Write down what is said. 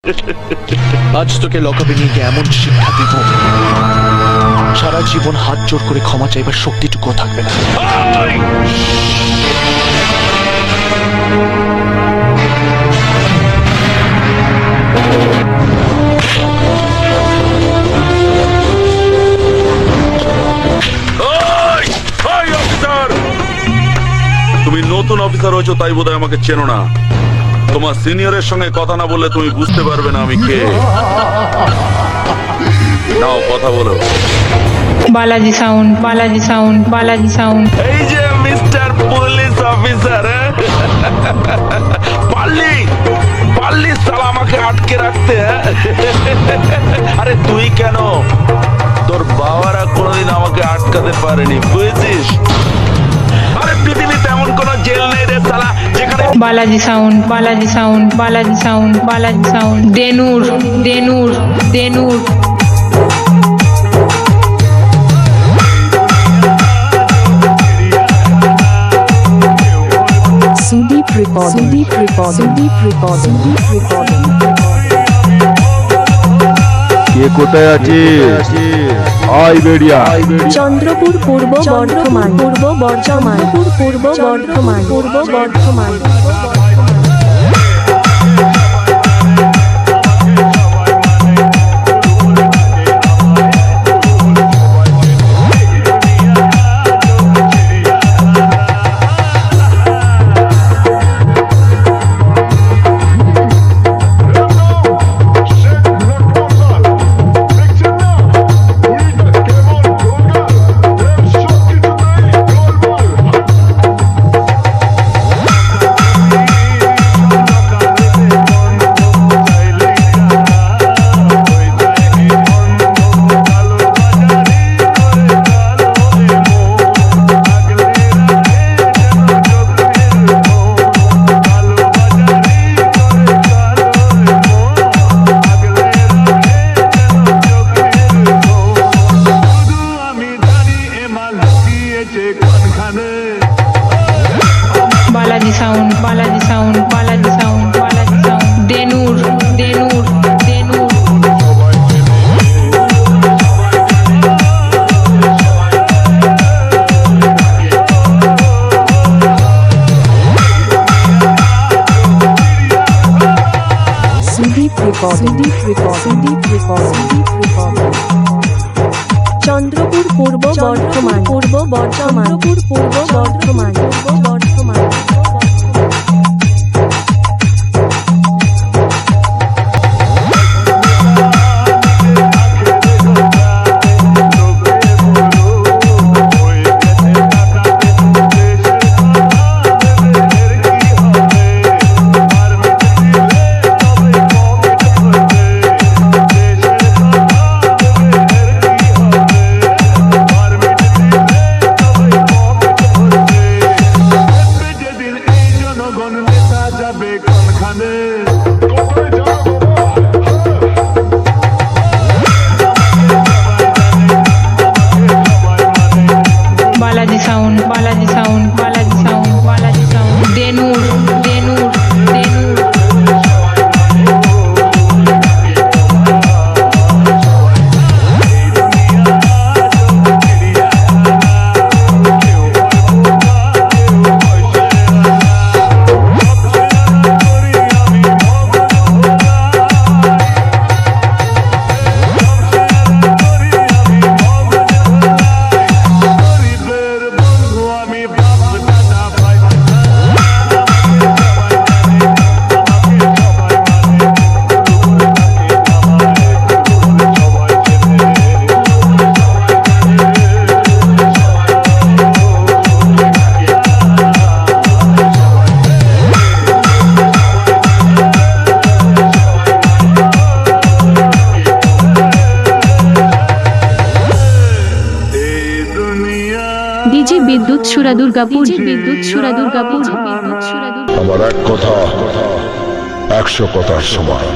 আজ তোকে লকআপে নিয়ে গিয়ে এমন শিক্ষা দিব, সারা জীবন হাত জোর করে ক্ষমা চাইবার শক্তিটুকুও থাকবে না। তুমি নতুন অফিসার হয়েছো, তাই বোধহয় আমাকে চেনো না। তোমার সিনিয়রের সঙ্গে কথা না বললে তুমি বুঝতে পারবে না আমি কে। নাও কথা বলো। Balaji sound, Balaji sound, Balaji sound. এই যে মিস্টার পুলিশ অফিসার, পারলি সালা আমাকে আটকে রাখতে। আরে তুই কেন, তোর বাবারা কোনোদিন আমাকে আটকাতে পারেনি, বুঝেছিস? আরে পৃথিবীতে এমন কোন জেল নেই রে সালা যেখানে। Balaji sound, Balaji sound, Balaji sound, Balaji sound. Denur, Denur, Denur. Sudeep recording, Sudeep recording, Sudeep recording, Sudeep recording. কে কোথায় আছিস? আয় বেরিয়া। চন্দ্রপুর পূর্ব বর্ধমান, পূর্ব বর্ধমান, পূর্ব বর্ধমান, পূর্ব Bardhaman. Balaji sound, Balaji sound, Balaji sound, Balaji sound. Denur, Denur, Denur. Sudeep recording, Sudeep recording, Sudeep recording, Sudeep recording. Chandrapur পূর্ব বর্ধমান, পূর্ব বর্ধমান, পূর্ব বর্ধমান, পূর্ব Bardhaman. Balaji sound, Balaji sound, Balaji sound, Balaji sound. Denur, Denur, Denur. DJ বিদ্যুৎ সুরা দুর্গাপুর, বিদ্যুৎ সুরা দুর্গাপুর, বিদ্যুৎ সুরা দুর্গাপুর। আমার এক কথা 100 কথার সমান।